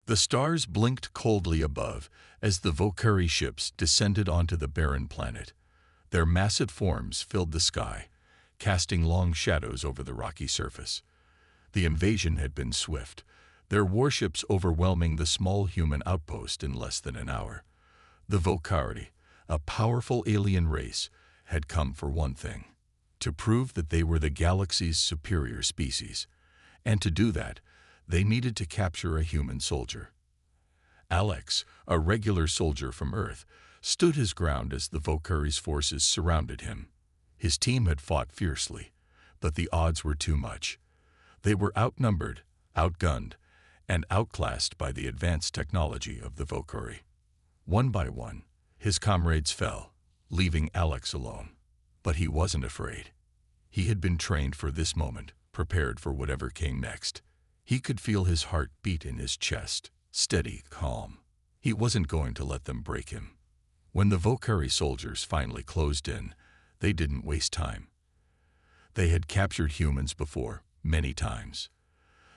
The stars blinked coldly above as the Valkyrie ships descended onto the barren planet. Their massive forms filled the sky, casting long shadows over the rocky surface. The invasion had been swift, their warships overwhelming the small human outpost in less than an hour. The Valkyrie, a powerful alien race, had come for one thing: to prove that they were the galaxy's superior species. And to do that, they needed to capture a human soldier. Alex, a regular soldier from Earth, stood his ground as the Valkyrie's forces surrounded him. His team had fought fiercely, but the odds were too much. They were outnumbered, outgunned, and outclassed by the advanced technology of the Valkyrie. One by one, his comrades fell, leaving Alex alone. But he wasn't afraid. He had been trained for this moment, prepared for whatever came next. He could feel his heart beat in his chest, steady, calm. He wasn't going to let them break him. When the Valkyrie soldiers finally closed in, they didn't waste time. They had captured humans before, many times.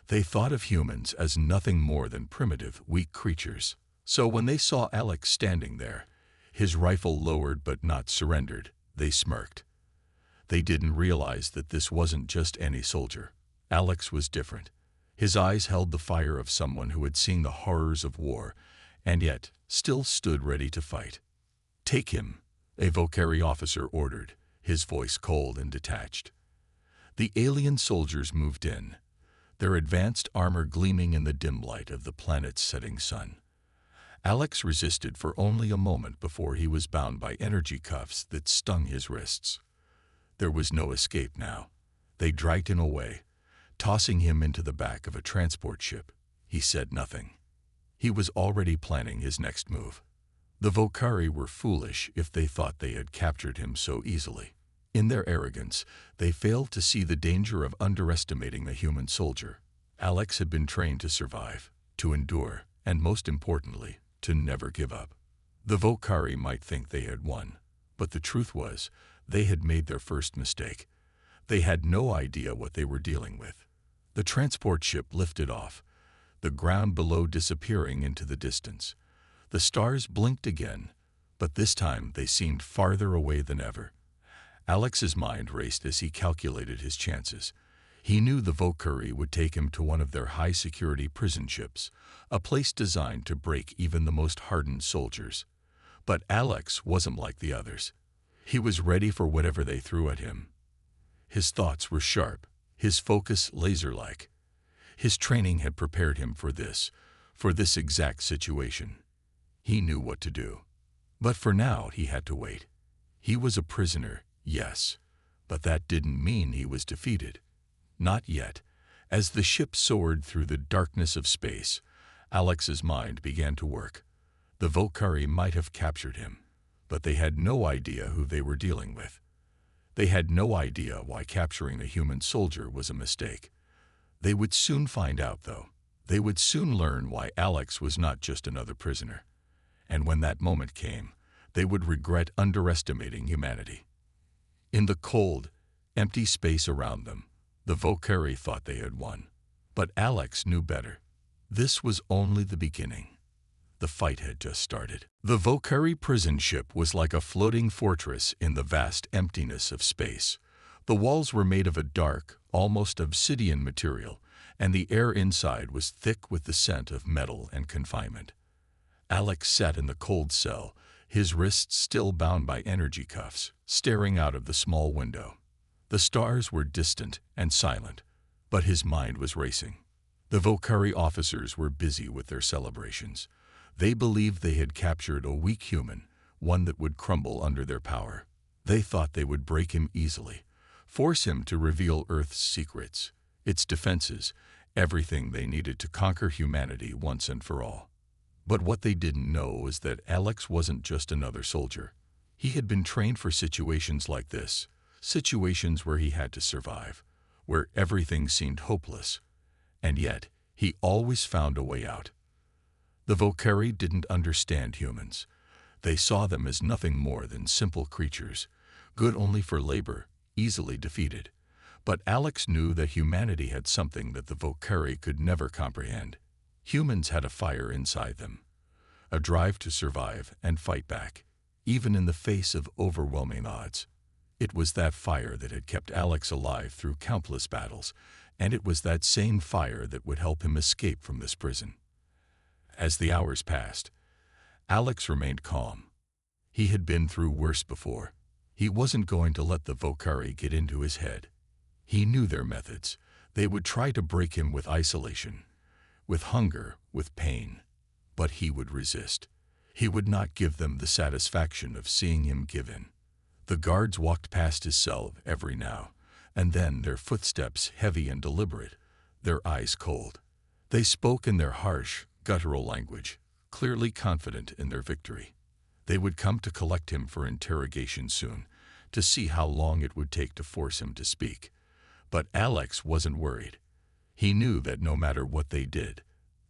They thought of humans as nothing more than primitive, weak creatures. So when they saw Alex standing there, his rifle lowered but not surrendered, they smirked. They didn't realize that this wasn't just any soldier. Alex was different. His eyes held the fire of someone who had seen the horrors of war, and yet still stood ready to fight. "Take him," a Valkyrie officer ordered, his voice cold and detached. The alien soldiers moved in, their advanced armor gleaming in the dim light of the planet's setting sun. Alex resisted for only a moment before he was bound by energy cuffs that stung his wrists. There was no escape now. They dragged him away, tossing him into the back of a transport ship. He said nothing. He was already planning his next move. The Valkyrie were foolish if they thought they had captured him so easily. In their arrogance, they failed to see the danger of underestimating the human soldier. Alex had been trained to survive, to endure, and most importantly, to never give up. The Valkyrie might think they had won, but the truth was, they had made their first mistake. They had no idea what they were dealing with. The transport ship lifted off, the ground below disappearing into the distance. The stars blinked again, but this time they seemed farther away than ever. Alex's mind raced as he calculated his chances. He knew the Valkyrie would take him to one of their high-security prison ships, a place designed to break even the most hardened soldiers. But Alex wasn't like the others. He was ready for whatever they threw at him. His thoughts were sharp, his focus laser-like. His training had prepared him for this exact situation. He knew what to do. But for now, he had to wait. He was a prisoner, yes, but that didn't mean he was defeated. Not yet. As the ship soared through the darkness of space, Alex's mind began to work. The Valkyrie might have captured him, but they had no idea who they were dealing with. They had no idea why capturing the human soldier was a mistake. They would soon find out, though. They would soon learn why Alex was not just another prisoner. And when that moment came, they would regret underestimating humanity. In the cold, empty space around them, the Valkyrie thought they had won. But Alex knew better. This was only the beginning. The fight had just started. The Valkyrie prison ship was like a floating fortress in the vast emptiness of space. The walls were made of a dark, almost obsidian material, and the air inside was thick with the scent of metal and confinement. Alex sat in the cold cell, his wrists still bound by energy cuffs, staring out of the small window. The stars were distant and silent, but his mind was racing. The Valkyrie officers were busy with their celebrations. They believed they had captured a weak human, one that would crumble under their power. They thought they would break him easily, force him to reveal Earth's secrets, its defenses, everything they needed to conquer humanity once and for all. But what they didn't know was that Alex wasn't just another soldier. He had been trained for situations like this, situations where he had to survive, where everything seemed hopeless. And yet, he always found a way out. The Valkyrie didn't understand humans. They saw them as nothing more than simple creatures, good only for labor, easily defeated. But Alex knew that humanity had something that the Valkyrie could never comprehend. Humans had a fire inside them, a drive to survive and fight back, even in the face of overwhelming odds. It was that fire that had kept Alex alive through countless battles, and it was that same fire that would help him escape from this prison. As the hours passed, Alex remained calm. He had been through worse before. He wasn't going to let the Volcari get into his head. He knew their methods. They would try to break him with isolation, with hunger, with pain. But he would resist. He would not give them the satisfaction of seeing him give in. The guards walked past his cell every now and then, their footsteps heavy and deliberate, their eyes cold. They spoke in their harsh, guttural language, clearly confident in their victory. They would come to collect him for interrogation soon, to see how long it would take to force him to speak. But Alex wasn't worried. He knew that no matter what they did,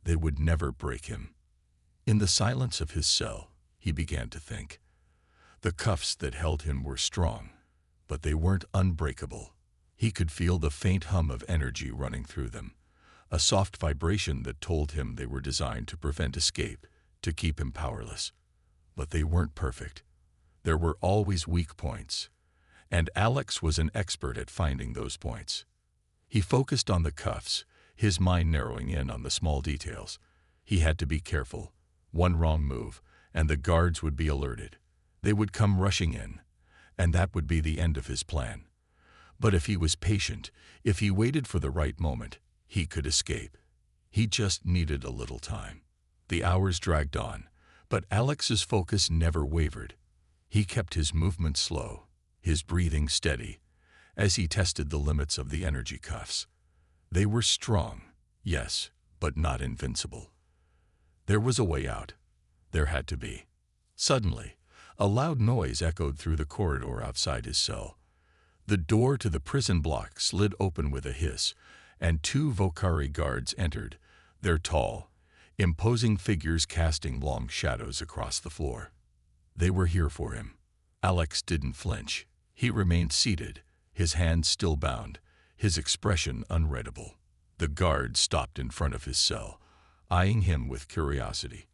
they would never break him. In the silence of his cell, he began to think. The cuffs that held him were strong, but they weren't unbreakable. He could feel the faint hum of energy running through them, a soft vibration that told him they were designed to prevent escape, to keep him powerless. But they weren't perfect. There were always weak points, and Alex was an expert at finding those points. He focused on the cuffs, his mind narrowing in on the small details. He had to be careful. One wrong move, and the guards would be alerted. They would come rushing in, and that would be the end of his plan. But if he was patient, if he waited for the right moment, he could escape. He just needed a little time. The hours dragged on, but Alex's focus never wavered. He kept his movement slow, his breathing steady, as he tested the limits of the energy cuffs. They were strong, yes, but not invincible. There was a way out. There had to be. Suddenly, a loud noise echoed through the corridor outside his cell. The door to the prison block slid open with a hiss, and two Volcari guards entered, their tall, imposing figures casting long shadows across the floor. They were here for him. Alex didn't flinch. He remained seated, his hands still bound, his expression unreadable. The guards stopped in front of his cell, eyeing him with curiosity.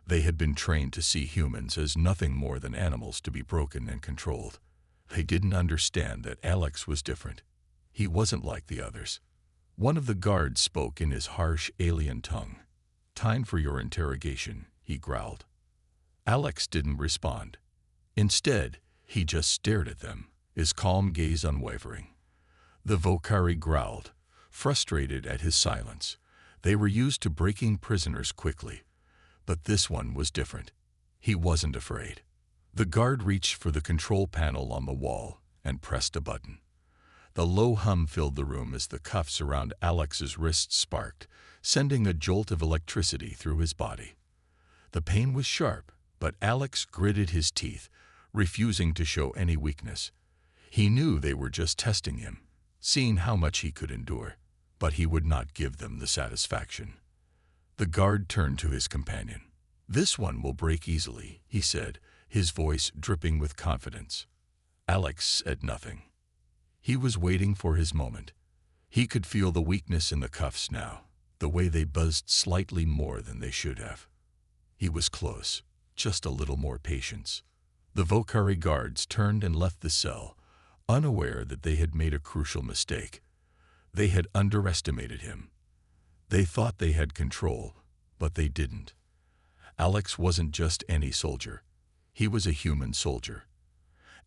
They had been trained to see humans as nothing more than animals to be broken and controlled. They didn't understand that Alex was different. He wasn't like the others. One of the guards spoke in his harsh alien tongue. "Time for your interrogation," he growled. Alex didn't respond. Instead, he just stared at them, his calm gaze unwavering. The Volcari growled, frustrated at his silence. They were used to breaking prisoners quickly. But this one was different. He wasn't afraid. The guard reached for the control panel on the wall and pressed a button. The low hum filled the room as the cuffs around Alex's wrists sparked, sending a jolt of electricity through his body. The pain was sharp, but Alex gritted his teeth, refusing to show any weakness. He knew they were just testing him, seeing how much he could endure, but he would not give them the satisfaction. The guard turned to his companion. "This one will break easily," he said, his voice dripping with confidence. Alex said nothing. He was waiting for his moment. He could feel the weakness in the cuffs now, the way they buzzed slightly more than they should have. He was close, just a little more patience. The Volcari guards turned and left the cell, unaware that they had made a crucial mistake. They had underestimated him. They thought they had control, but they didn't. Alex wasn't just any soldier. He was a human soldier.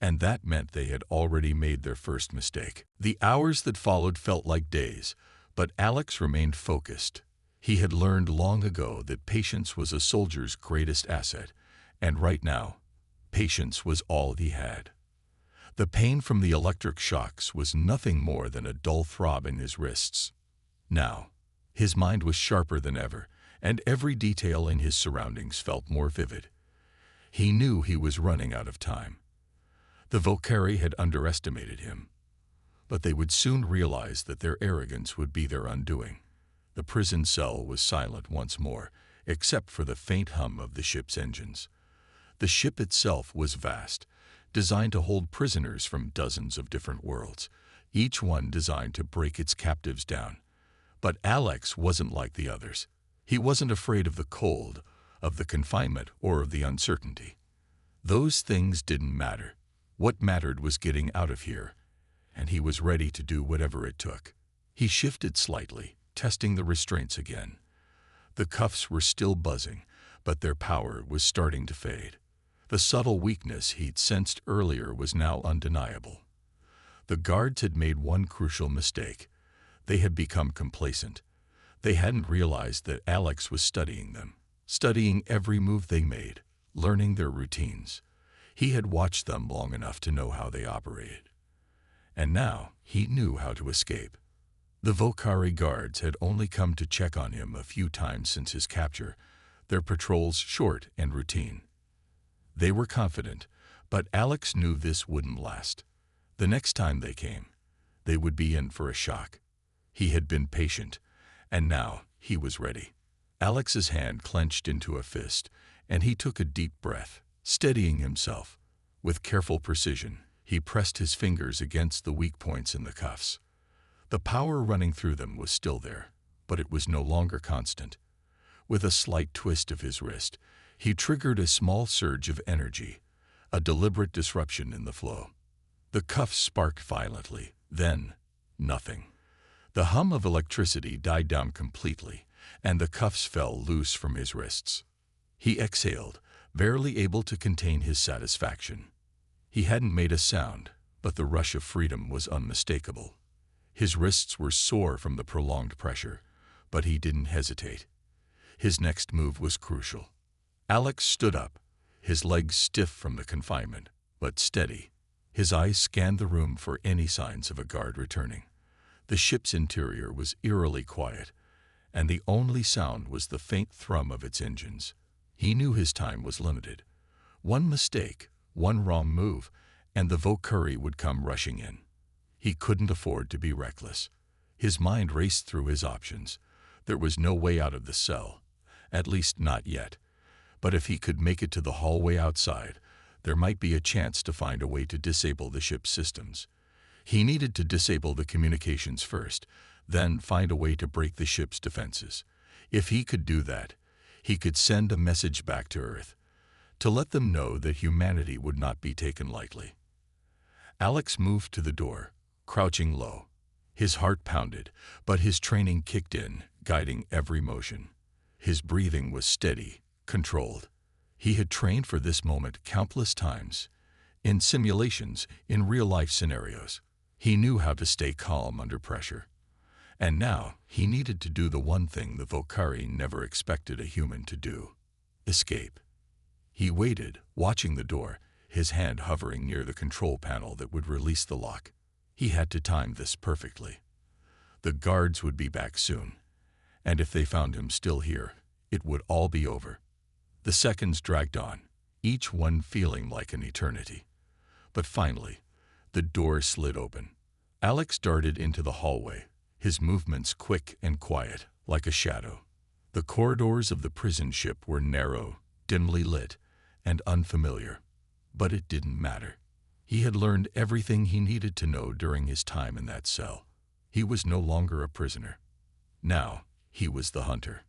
And that meant they had already made their first mistake. The hours that followed felt like days, but Alex remained focused. He had learned long ago that patience was a soldier's greatest asset, and right now, patience was all he had. The pain from the electric shocks was nothing more than a dull throb in his wrists. Now, his mind was sharper than ever, and every detail in his surroundings felt more vivid. He knew he was running out of time. The Volcari had underestimated him, but they would soon realize that their arrogance would be their undoing. The prison cell was silent once more, except for the faint hum of the ship's engines. The ship itself was vast, designed to hold prisoners from dozens of different worlds, each one designed to break its captives down. But Alex wasn't like the others. He wasn't afraid of the cold, of the confinement, or of the uncertainty. Those things didn't matter. What mattered was getting out of here, and he was ready to do whatever it took. He shifted slightly, testing the restraints again. The cuffs were still buzzing, but their power was starting to fade. The subtle weakness he'd sensed earlier was now undeniable. The guards had made one crucial mistake. They had become complacent. They hadn't realized that Alex was studying them, studying every move they made, learning their routines. He had watched them long enough to know how they operated. And now he knew how to escape. The Volcari guards had only come to check on him a few times since his capture, their patrols short and routine. They were confident, but Alex knew this wouldn't last. The next time they came, they would be in for a shock. He had been patient, and now he was ready. Alex's hand clenched into a fist, and he took a deep breath, steadying himself. With careful precision, he pressed his fingers against the weak points in the cuffs. The power running through them was still there, but it was no longer constant. With a slight twist of his wrist, he triggered a small surge of energy, a deliberate disruption in the flow. The cuffs sparked violently, then nothing. The hum of electricity died down completely, and the cuffs fell loose from his wrists. He exhaled, barely able to contain his satisfaction. He hadn't made a sound, but the rush of freedom was unmistakable. His wrists were sore from the prolonged pressure, but he didn't hesitate. His next move was crucial. Alex stood up, his legs stiff from the confinement, but steady. His eyes scanned the room for any signs of a guard returning. The ship's interior was eerily quiet, and the only sound was the faint thrum of its engines. He knew his time was limited. One mistake, one wrong move, and the Volcari would come rushing in. He couldn't afford to be reckless. His mind raced through his options. There was no way out of the cell, at least not yet. But if he could make it to the hallway outside, there might be a chance to find a way to disable the ship's systems. He needed to disable the communications first, then find a way to break the ship's defenses. If he could do that, he could send a message back to Earth, to let them know that humanity would not be taken lightly. Alex moved to the door, crouching low. His heart pounded, but his training kicked in, guiding every motion. His breathing was steady, controlled. He had trained for this moment countless times, in simulations, in real-life scenarios. He knew how to stay calm under pressure. And now he needed to do the one thing the Volcari never expected a human to do: escape. He waited, watching the door, his hand hovering near the control panel that would release the lock. He had to time this perfectly. The guards would be back soon, and if they found him still here, it would all be over. The seconds dragged on, each one feeling like an eternity. But finally, the door slid open. Alex darted into the hallway, his movements quick and quiet, like a shadow. The corridors of the prison ship were narrow, dimly lit, and unfamiliar. But it didn't matter. He had learned everything he needed to know during his time in that cell. He was no longer a prisoner. Now, he was the hunter.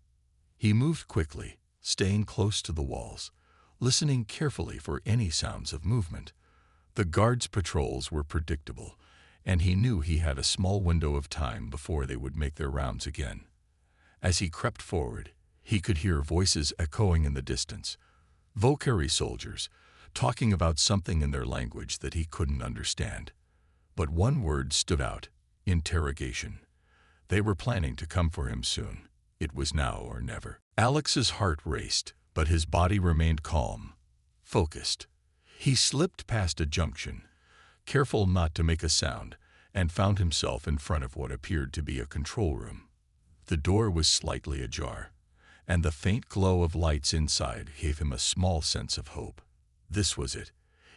He moved quickly, staying close to the walls, listening carefully for any sounds of movement. The guards' patrols were predictable, and he knew he had a small window of time before they would make their rounds again. As he crept forward, he could hear voices echoing in the distance. Volcari soldiers, talking about something in their language that he couldn't understand. But one word stood out: interrogation. They were planning to come for him soon. It was now or never. Alex's heart raced, but his body remained calm, focused. He slipped past a junction, careful not to make a sound, and found himself in front of what appeared to be a control room. The door was slightly ajar, and the faint glow of lights inside gave him a small sense of hope. This was it.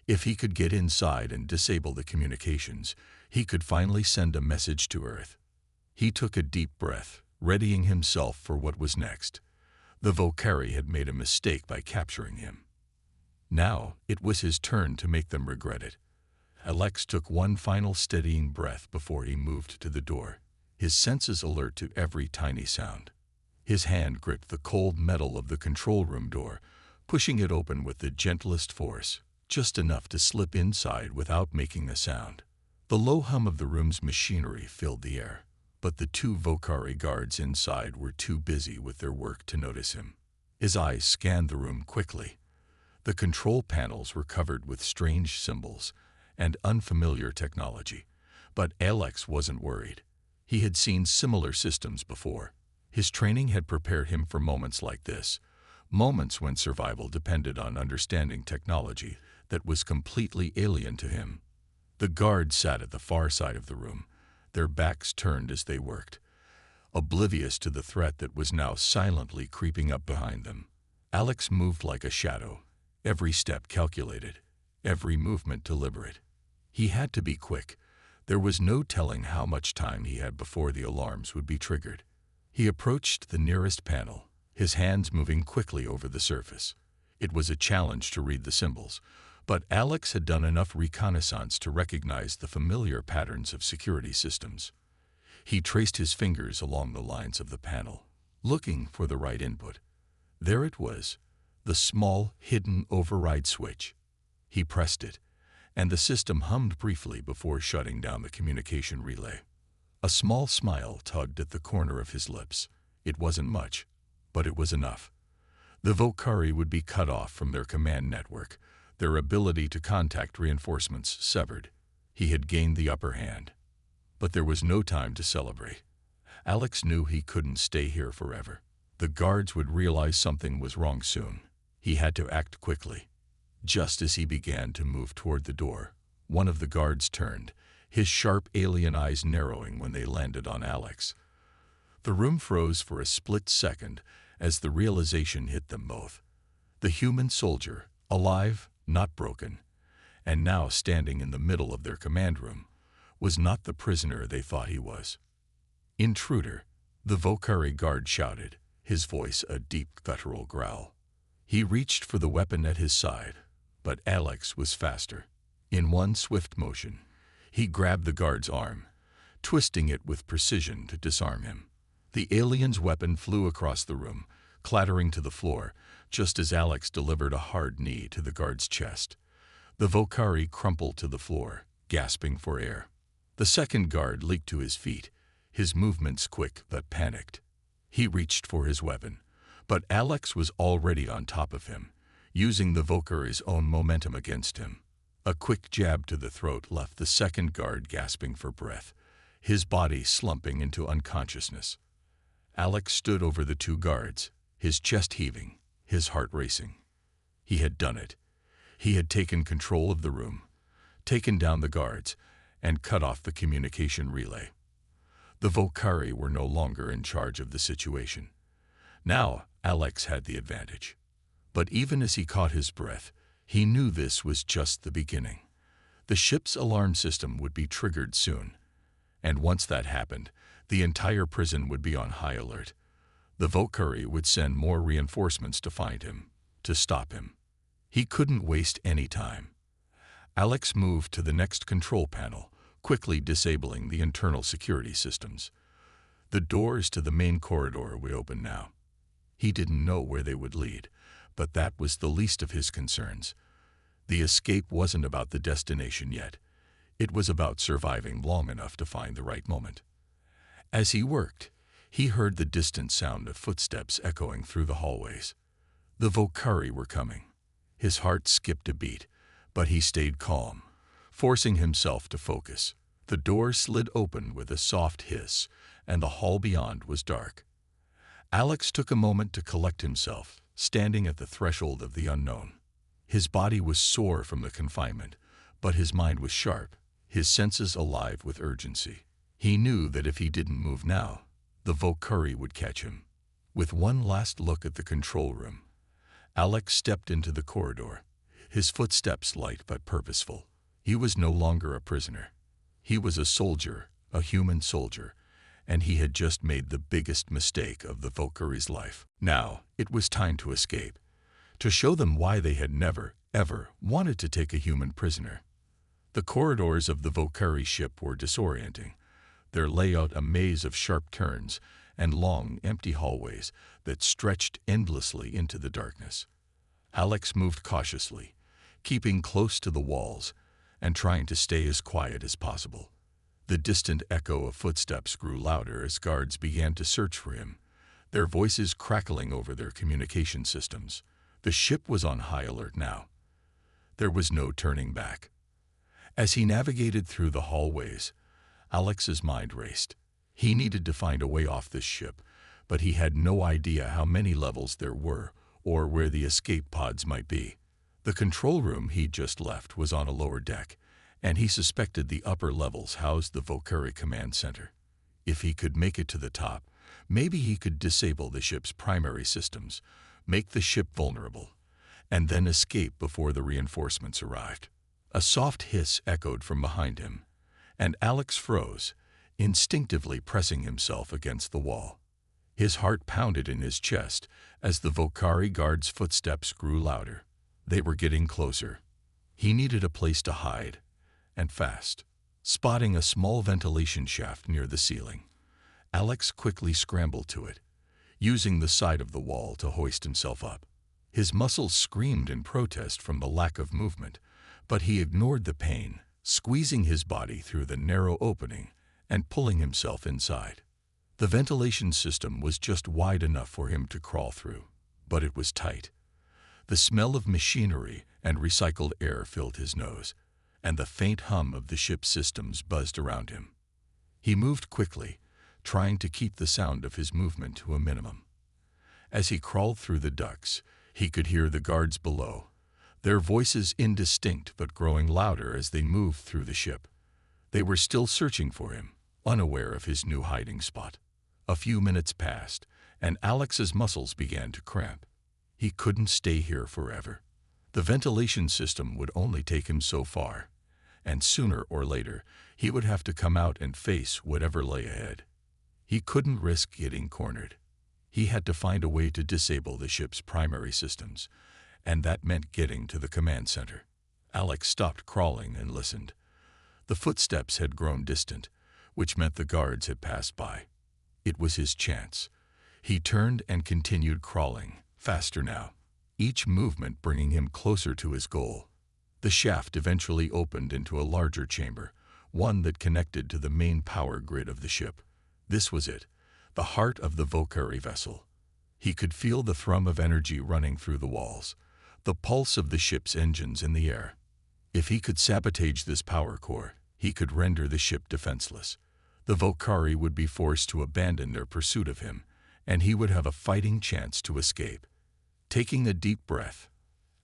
If he could get inside and disable the communications, he could finally send a message to Earth. He took a deep breath, readying himself for what was next. The Volcari had made a mistake by capturing him. Now it was his turn to make them regret it. Alex took one final steadying breath before he moved to the door, his senses alert to every tiny sound. His hand gripped the cold metal of the control room door, pushing it open with the gentlest force, just enough to slip inside without making a sound. The low hum of the room's machinery filled the air, but the two Volcari guards inside were too busy with their work to notice him. His eyes scanned the room quickly. The control panels were covered with strange symbols and unfamiliar technology, but Alex wasn't worried. He had seen similar systems before. His training had prepared him for moments like this, moments when survival depended on understanding technology that was completely alien to him. The guards sat at the far side of the room, their backs turned as they worked, oblivious to the threat that was now silently creeping up behind them. Alex moved like a shadow, every step calculated, every movement deliberate. He had to be quick. There was no telling how much time he had before the alarms would be triggered. He approached the nearest panel, his hands moving quickly over the surface. It was a challenge to read the symbols, but Alex had done enough reconnaissance to recognize the familiar patterns of security systems. He traced his fingers along the lines of the panel, looking for the right input. There it was, the small, hidden override switch. He pressed it, and the system hummed briefly before shutting down the communication relay. A small smile tugged at the corner of his lips. It wasn't much, but it was enough. The Volcari would be cut off from their command network, their ability to contact reinforcements severed. He had gained the upper hand. But there was no time to celebrate. Alex knew he couldn't stay here forever. The guards would realize something was wrong soon. He had to act quickly. Just as he began to move toward the door, one of the guards turned, his sharp alien eyes narrowing when they landed on Alex. The room froze for a split second as the realization hit them both. The human soldier, alive, not broken, and now standing in the middle of their command room, was not the prisoner they thought he was. "Intruder," the Volcari guard shouted, his voice a deep guttural growl. He reached for the weapon at his side, but Alex was faster. In one swift motion, he grabbed the guard's arm, twisting it with precision to disarm him. The alien's weapon flew across the room, clattering to the floor, just as Alex delivered a hard knee to the guard's chest. The Volcari crumpled to the floor, gasping for air. The second guard leaped to his feet, his movements quick but panicked. He reached for his weapon, but Alex was already on top of him, using the Volcari's own momentum against him. A quick jab to the throat left the second guard gasping for breath, his body slumping into unconsciousness. Alex stood over the two guards, his chest heaving, his heart racing. He had done it. He had taken control of the room, taken down the guards, and cut off the communication relay. The Volcari were no longer in charge of the situation. Now Alex had the advantage. But even as he caught his breath, he knew this was just the beginning. The ship's alarm system would be triggered soon, and once that happened, the entire prison would be on high alert. The Volcari would send more reinforcements to find him, to stop him. He couldn't waste any time. Alex moved to the next control panel, quickly disabling the internal security systems. The doors to the main corridor would open now. He didn't know where they would lead, but that was the least of his concerns. The escape wasn't about the destination yet. It was about surviving long enough to find the right moment. As he worked, he heard the distant sound of footsteps echoing through the hallways. The Volcari were coming. His heart skipped a beat, but he stayed calm, forcing himself to focus. The door slid open with a soft hiss, and the hall beyond was dark. Alex took a moment to collect himself, standing at the threshold of the unknown. His body was sore from the confinement, but his mind was sharp, his senses alive with urgency. He knew that if he didn't move now, the Volcari would catch him. With one last look at the control room, Alex stepped into the corridor, his footsteps light but purposeful. He was no longer a prisoner. He was a soldier, a human soldier, and he had just made the biggest mistake of the Volcari's life. Now, it was time to escape, to show them why they had never, ever wanted to take a human prisoner. The corridors of the Volcari ship were disorienting, their layout a maze of sharp turns and long, empty hallways that stretched endlessly into the darkness. Alex moved cautiously, keeping close to the walls and trying to stay as quiet as possible. The distant echo of footsteps grew louder as guards began to search for him, their voices crackling over their communication systems. The ship was on high alert now. There was no turning back. As he navigated through the hallways, Alex's mind raced. He needed to find a way off this ship, but he had no idea how many levels there were or where the escape pods might be. The control room he'd just left was on a lower deck, and he suspected the upper levels housed the Volkeri command center. If he could make it to the top, maybe he could disable the ship's primary systems, make the ship vulnerable, and then escape before the reinforcements arrived. A soft hiss echoed from behind him, and Alex froze, instinctively pressing himself against the wall. His heart pounded in his chest as the Volkeri guards' footsteps grew louder. They were getting closer. He needed a place to hide, and fast. Spotting a small ventilation shaft near the ceiling, Alex quickly scrambled to it, using the side of the wall to hoist himself up. His muscles screamed in protest from the lack of movement, but he ignored the pain, squeezing his body through the narrow opening and pulling himself inside. The ventilation system was just wide enough for him to crawl through, but it was tight. The smell of machinery and recycled air filled his nose, and the faint hum of the ship's systems buzzed around him. He moved quickly, trying to keep the sound of his movement to a minimum. As he crawled through the ducts, he could hear the guards below, their voices indistinct but growing louder as they moved through the ship. They were still searching for him, unaware of his new hiding spot. A few minutes passed, and Alex's muscles began to cramp. He couldn't stay here forever. The ventilation system would only take him so far, and sooner or later he would have to come out and face whatever lay ahead. He couldn't risk getting cornered. He had to find a way to disable the ship's primary systems, and that meant getting to the command center. Alex stopped crawling and listened. The footsteps had grown distant, which meant the guards had passed by. It was his chance. He turned and continued crawling, faster now, each movement bringing him closer to his goal. The shaft eventually opened into a larger chamber, one that connected to the main power grid of the ship. This was it, the heart of the Volkeri vessel. He could feel the thrum of energy running through the walls, the pulse of the ship's engines in the air. If he could sabotage this power core, he could render the ship defenseless. The Volkeri would be forced to abandon their pursuit of him, and he would have a fighting chance to escape. Taking a deep breath,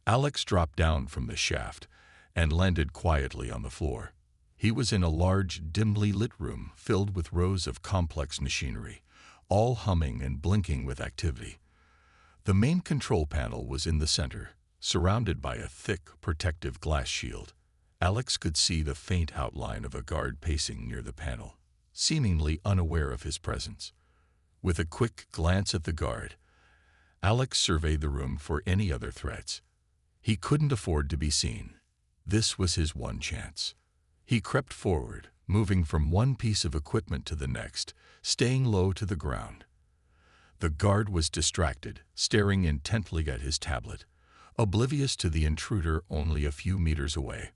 Alex dropped down from the shaft and landed quietly on the floor. He was in a large, dimly lit room filled with rows of complex machinery, all humming and blinking with activity. The main control panel was in the center, surrounded by a thick, protective glass shield. Alex could see the faint outline of a guard pacing near the panel, seemingly unaware of his presence. With a quick glance at the guard, Alex surveyed the room for any other threats. He couldn't afford to be seen. This was his one chance. He crept forward, moving from one piece of equipment to the next, staying low to the ground. The guard was distracted, staring intently at his tablet, oblivious to the intruder only a few meters away.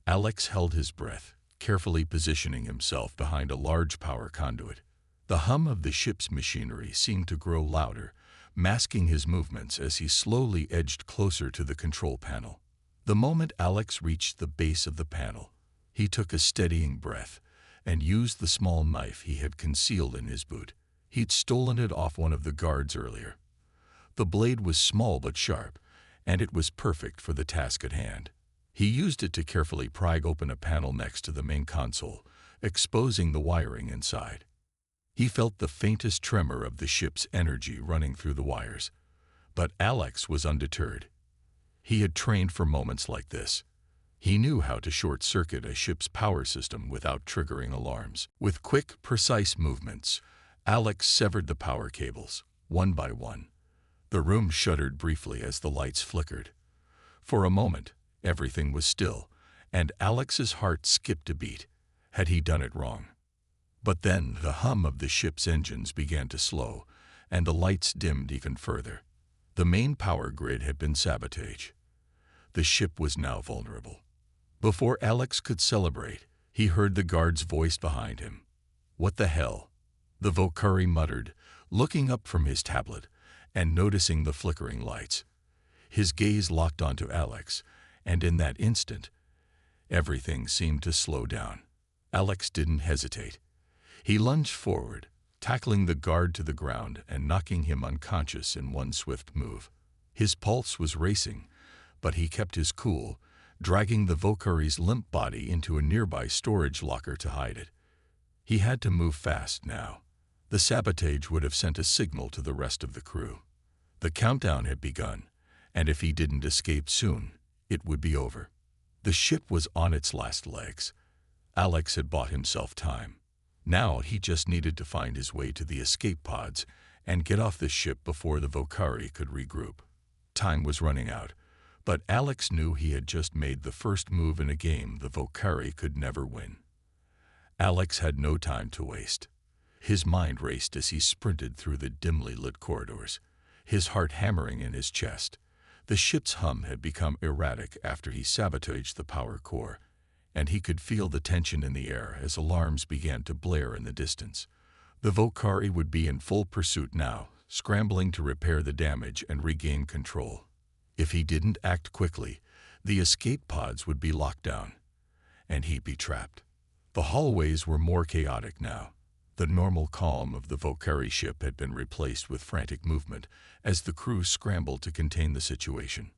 Alex held his breath, carefully positioning himself behind a large power conduit. The hum of the ship's machinery seemed to grow louder, masking his movements as he slowly edged closer to the control panel. The moment Alex reached the base of the panel, he took a steadying breath and used the small knife he had concealed in his boot. He'd stolen it off one of the guards earlier. The blade was small but sharp, and it was perfect for the task at hand. He used it to carefully pry open a panel next to the main console, exposing the wiring inside. He felt the faintest tremor of the ship's energy running through the wires. But Alex was undeterred. He had trained for moments like this. He knew how to short-circuit a ship's power system without triggering alarms. With quick, precise movements, Alex severed the power cables, one by one. The room shuddered briefly as the lights flickered. For a moment, everything was still, and Alex's heart skipped a beat. Had he done it wrong? But then the hum of the ship's engines began to slow, and the lights dimmed even further. The main power grid had been sabotaged. The ship was now vulnerable. Before Alex could celebrate, he heard the guard's voice behind him. "What the hell?" the Volkari muttered, looking up from his tablet and noticing the flickering lights. His gaze locked onto Alex, and in that instant, everything seemed to slow down. Alex didn't hesitate. He lunged forward, tackling the guard to the ground and knocking him unconscious in one swift move. His pulse was racing, but he kept his cool, dragging the Volkari's limp body into a nearby storage locker to hide it. He had to move fast now. The sabotage would have sent a signal to the rest of the crew. The countdown had begun, and if he didn't escape soon, it would be over. The ship was on its last legs. Alex had bought himself time. Now he just needed to find his way to the escape pods and get off the ship before the Volkari could regroup. Time was running out, but Alex knew he had just made the first move in a game the Volkari could never win. Alex had no time to waste. His mind raced as he sprinted through the dimly lit corridors, his heart hammering in his chest. The ship's hum had become erratic after he sabotaged the power core, and he could feel the tension in the air as alarms began to blare in the distance. The Volkari would be in full pursuit now, scrambling to repair the damage and regain control. If he didn't act quickly, the escape pods would be locked down, and he'd be trapped. The hallways were more chaotic now. The normal calm of the Volkari ship had been replaced with frantic movement as the crew scrambled to contain the situation.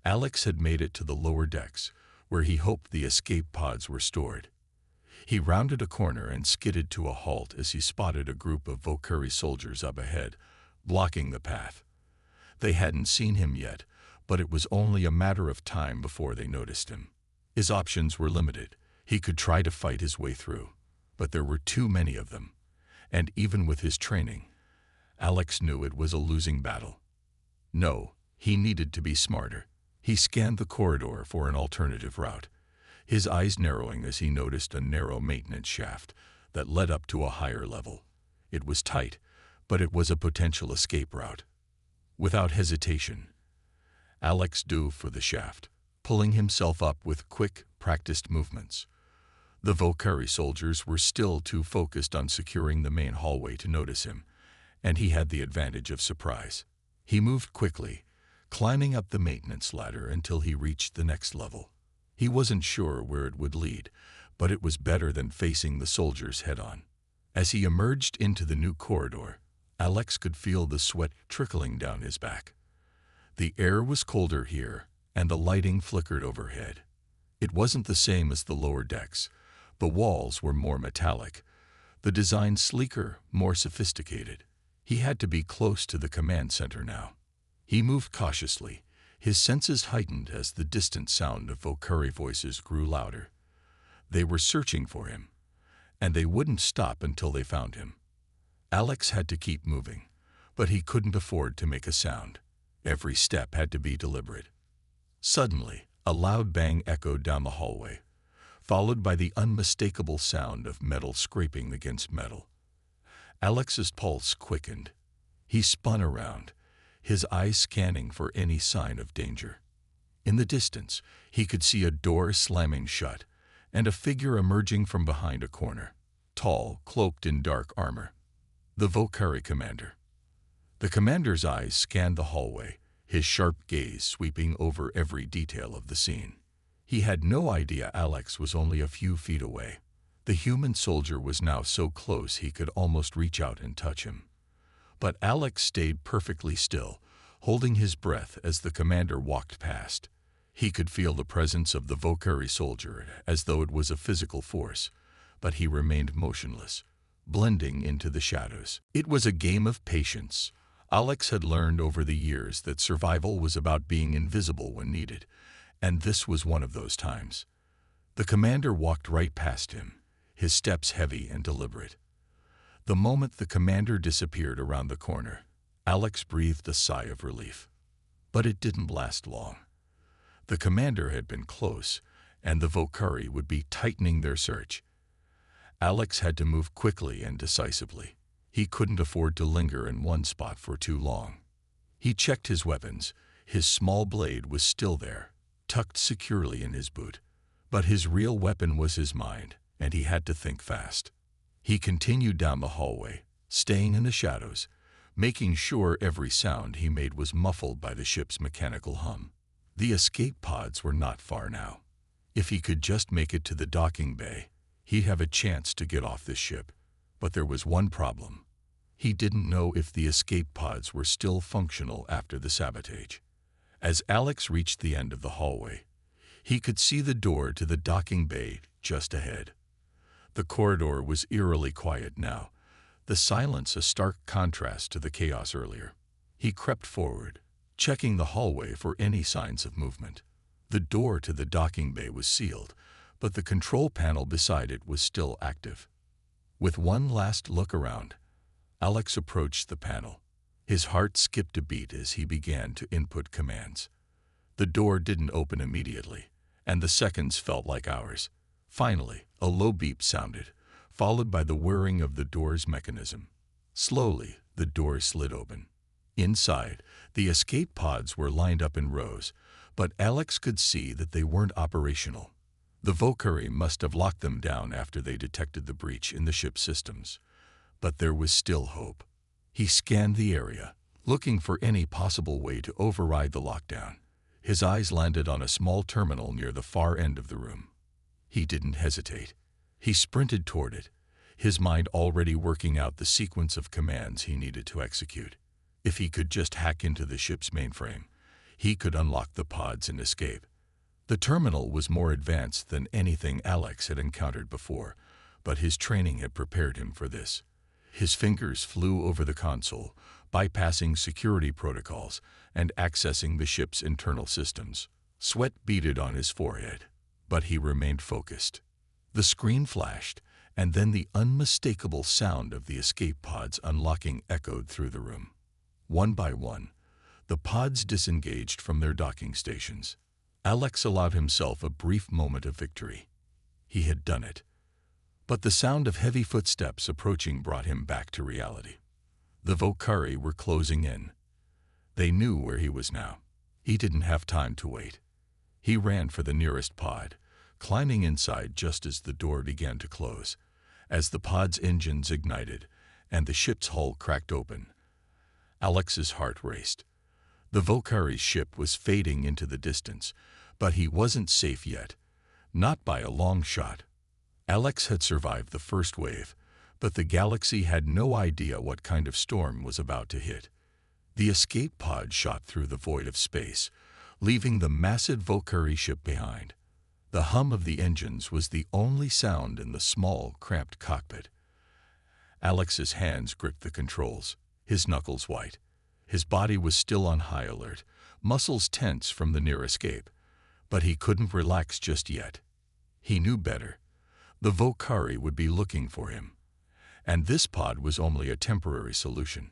Alex had made it to the lower decks, where he hoped the escape pods were stored. He rounded a corner and skidded to a halt as he spotted a group of Volkari soldiers up ahead, blocking the path. They hadn't seen him yet, but it was only a matter of time before they noticed him. His options were limited. He could try to fight his way through, but there were too many of them, and even with his training, Alex knew it was a losing battle. No, he needed to be smarter. He scanned the corridor for an alternative route, his eyes narrowing as he noticed a narrow maintenance shaft that led up to a higher level. It was tight, but it was a potential escape route. Without hesitation, Alex dove for the shaft, pulling himself up with quick, practiced movements. The Volkari soldiers were still too focused on securing the main hallway to notice him, and he had the advantage of surprise. He moved quickly, climbing up the maintenance ladder until he reached the next level. He wasn't sure where it would lead, but it was better than facing the soldiers head-on. As he emerged into the new corridor, Alex could feel the sweat trickling down his back. The air was colder here, and the lighting flickered overhead. It wasn't the same as the lower decks. The walls were more metallic, the design sleeker, more sophisticated. He had to be close to the command center now. He moved cautiously, his senses heightened as the distant sound of Volkari voices grew louder. They were searching for him, and they wouldn't stop until they found him. Alex had to keep moving, but he couldn't afford to make a sound. Every step had to be deliberate. Suddenly, a loud bang echoed down the hallway, followed by the unmistakable sound of metal scraping against metal. Alex's pulse quickened. He spun around, his eyes scanning for any sign of danger. In the distance, he could see a door slamming shut and a figure emerging from behind a corner, tall, cloaked in dark armor. The Volkari commander. The commander's eyes scanned the hallway, his sharp gaze sweeping over every detail of the scene. He had no idea Alex was only a few feet away. The human soldier was now so close he could almost reach out and touch him. But Alex stayed perfectly still, holding his breath as the commander walked past. He could feel the presence of the Volkari soldier as though it was a physical force, but he remained motionless, blending into the shadows. It was a game of patience. Alex had learned over the years that survival was about being invisible when needed, and this was one of those times. The commander walked right past him, his steps heavy and deliberate. The moment the commander disappeared around the corner, Alex breathed a sigh of relief. But it didn't last long. The commander had been close, and the Volkari would be tightening their search. Alex had to move quickly and decisively. He couldn't afford to linger in one spot for too long. He checked his weapons. His small blade was still there, tucked securely in his boot. But his real weapon was his mind, and he had to think fast. He continued down the hallway, staying in the shadows, making sure every sound he made was muffled by the ship's mechanical hum. The escape pods were not far now. If he could just make it to the docking bay, he'd have a chance to get off this ship. But there was one problem. He didn't know if the escape pods were still functional after the sabotage. As Alex reached the end of the hallway, he could see the door to the docking bay just ahead. The corridor was eerily quiet now, the silence a stark contrast to the chaos earlier. He crept forward, checking the hallway for any signs of movement. The door to the docking bay was sealed, but the control panel beside it was still active. With one last look around, Alex approached the panel. His heart skipped a beat as he began to input commands. The door didn't open immediately, and the seconds felt like hours. Finally, a low beep sounded, followed by the whirring of the door's mechanism. Slowly, the door slid open. Inside, the escape pods were lined up in rows, but Alex could see that they weren't operational. The Valkyrie must have locked them down after they detected the breach in the ship's systems. But there was still hope. He scanned the area, looking for any possible way to override the lockdown. His eyes landed on a small terminal near the far end of the room. He didn't hesitate. He sprinted toward it, his mind already working out the sequence of commands he needed to execute. If he could just hack into the ship's mainframe, he could unlock the pods and escape. The terminal was more advanced than anything Alex had encountered before, but his training had prepared him for this. His fingers flew over the console, bypassing security protocols and accessing the ship's internal systems. Sweat beaded on his forehead, but he remained focused. The screen flashed, and then the unmistakable sound of the escape pods unlocking echoed through the room. One by one, the pods disengaged from their docking stations. Alex allowed himself a brief moment of victory. He had done it. But the sound of heavy footsteps approaching brought him back to reality. The Valkyrie were closing in. They knew where he was now. He didn't have time to wait. He ran for the nearest pod, climbing inside just as the door began to close. As the pod's engines ignited and the ship's hull cracked open, Alex's heart raced. The Valkyrie's ship was fading into the distance, but he wasn't safe yet. Not by a long shot. Alex had survived the first wave, but the galaxy had no idea what kind of storm was about to hit. The escape pod shot through the void of space, leaving the massive Valkyrie ship behind. The hum of the engines was the only sound in the small, cramped cockpit. Alex's hands gripped the controls, his knuckles white. His body was still on high alert, muscles tense from the near escape. But he couldn't relax just yet. He knew better. The Valkyrie would be looking for him. And this pod was only a temporary solution.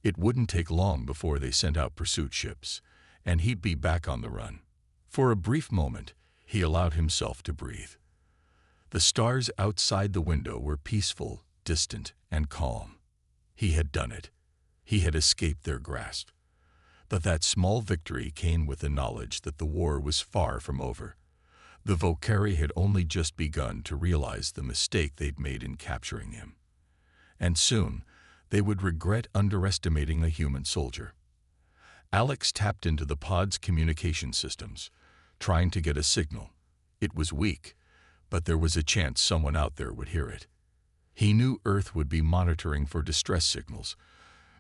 It wouldn't take long before they sent out pursuit ships, and he'd be back on the run. For a brief moment, he allowed himself to breathe. The stars outside the window were peaceful, distant, and calm. He had done it. He had escaped their grasp. But that small victory came with the knowledge that the war was far from over. The Valkyrie had only just begun to realize the mistake they'd made in capturing him. And soon, they would regret underestimating the human soldier. Alex tapped into the pod's communication systems, trying to get a signal. It was weak, but there was a chance someone out there would hear it. He knew Earth would be monitoring for distress signals.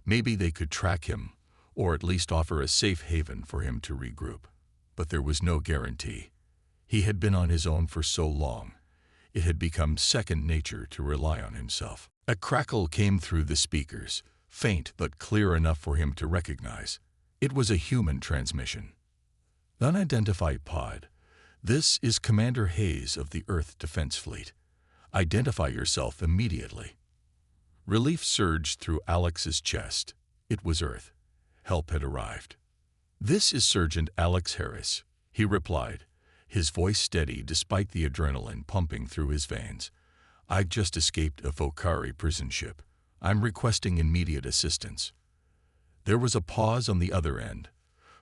Maybe they could track him, or at least offer a safe haven for him to regroup. But there was no guarantee. He had been on his own for so long. It had become second nature to rely on himself. A crackle came through the speakers, faint but clear enough for him to recognize. It was a human transmission. Unidentified pod. This is Commander Hayes of the Earth Defense Fleet. Identify yourself immediately. Relief surged through Alex's chest. It was Earth. Help had arrived. This is Sergeant Alex Harris, he replied, his voice steady despite the adrenaline pumping through his veins. "I just escaped a Volcari prison ship. I'm requesting immediate assistance." There was a pause on the other end,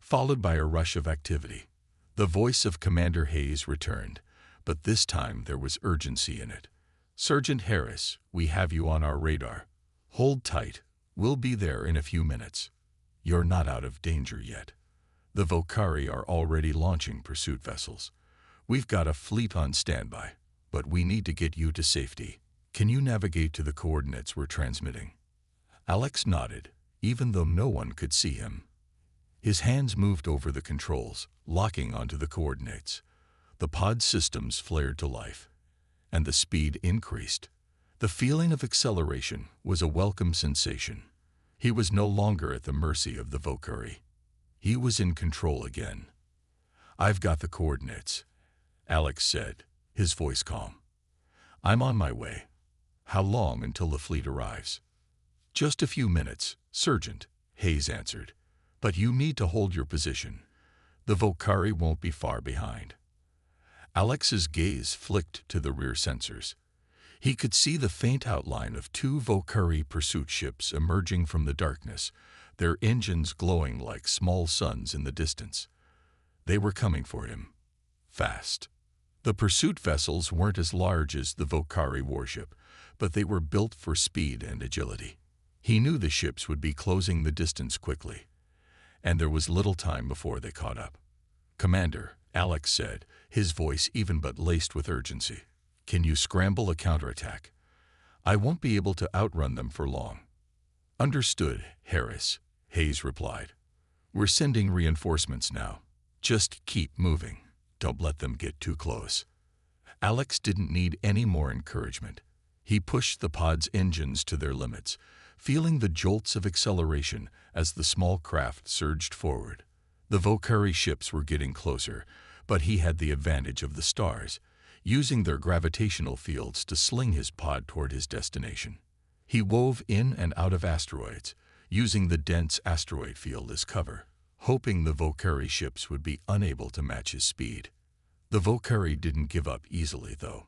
followed by a rush of activity. The voice of Commander Hayes returned, but this time there was urgency in it. "Sergeant Harris, we have you on our radar. Hold tight. We'll be there in a few minutes. You're not out of danger yet. The Volcari are already launching pursuit vessels. We've got a fleet on standby, but we need to get you to safety. Can you navigate to the coordinates we're transmitting?" Alex nodded, even though no one could see him. His hands moved over the controls, locking onto the coordinates. The pod systems flared to life, and the speed increased. The feeling of acceleration was a welcome sensation. He was no longer at the mercy of the Volcari. He was in control again. "I've got the coordinates," Alex said, his voice calm. "I'm on my way. How long until the fleet arrives?" "Just a few minutes, Sergeant," Hayes answered. "But you need to hold your position. The Volcari won't be far behind." Alex's gaze flicked to the rear sensors. He could see the faint outline of two Volcari pursuit ships emerging from the darkness, their engines glowing like small suns in the distance. They were coming for him. Fast. The pursuit vessels weren't as large as the Volcari warship, but they were built for speed and agility. He knew the ships would be closing the distance quickly, and there was little time before they caught up. "Commander," Alex said, his voice even but laced with urgency, "can you scramble a counterattack? I won't be able to outrun them for long." "Understood, Harris," Hayes replied. "We're sending reinforcements now. Just keep moving. Don't let them get too close." Alex didn't need any more encouragement. He pushed the pod's engines to their limits, feeling the jolts of acceleration as the small craft surged forward. The Volcari ships were getting closer, but he had the advantage of the stars, using their gravitational fields to sling his pod toward his destination. He wove in and out of asteroids, using the dense asteroid field as cover, hoping the Volcari ships would be unable to match his speed. The Volcari didn't give up easily, though.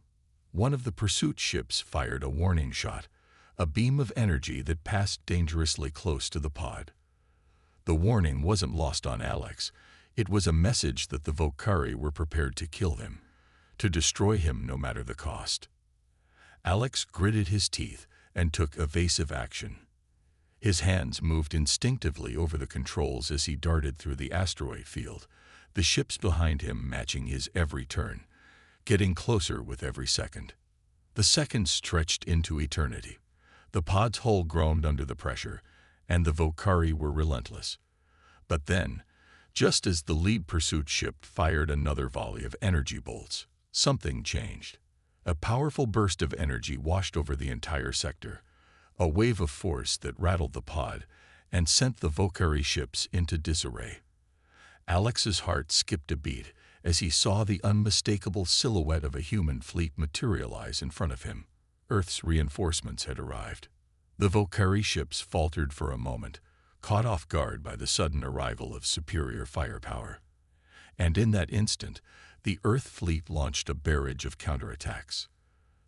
One of the pursuit ships fired a warning shot, a beam of energy that passed dangerously close to the pod. The warning wasn't lost on Alex. It was a message that the Volcari were prepared to kill him, to destroy him no matter the cost. Alex gritted his teeth and took evasive action. His hands moved instinctively over the controls as he darted through the asteroid field, the ships behind him matching his every turn, getting closer with every second. The seconds stretched into eternity. The pod's hull groaned under the pressure, and the Volcari were relentless. But then, just as the lead pursuit ship fired another volley of energy bolts, something changed. A powerful burst of energy washed over the entire sector, a wave of force that rattled the pod and sent the Volcari ships into disarray. Alex's heart skipped a beat as he saw the unmistakable silhouette of a human fleet materialize in front of him. Earth's reinforcements had arrived. The Volcari ships faltered for a moment, caught off guard by the sudden arrival of superior firepower. And in that instant, the Earth fleet launched a barrage of counterattacks.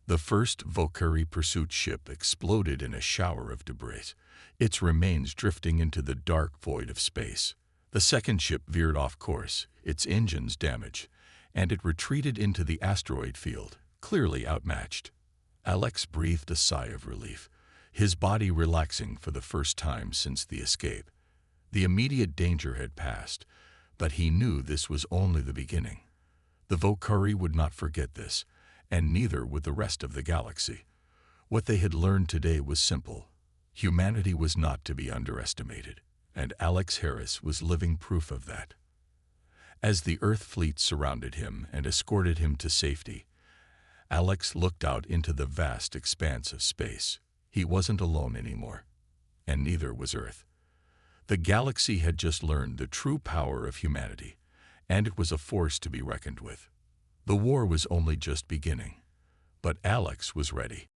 The first Volcari pursuit ship exploded in a shower of debris, its remains drifting into the dark void of space. The second ship veered off course, its engines damaged, and it retreated into the asteroid field, clearly outmatched. Alex breathed a sigh of relief, his body relaxing for the first time since the escape. The immediate danger had passed, but he knew this was only the beginning. The Volcari would not forget this, and neither would the rest of the galaxy. What they had learned today was simple. Humanity was not to be underestimated, and Alex Harris was living proof of that. As the Earth fleet surrounded him and escorted him to safety, Alex looked out into the vast expanse of space. He wasn't alone anymore, and neither was Earth. The galaxy had just learned the true power of humanity, and it was a force to be reckoned with. The war was only just beginning, but Alex was ready.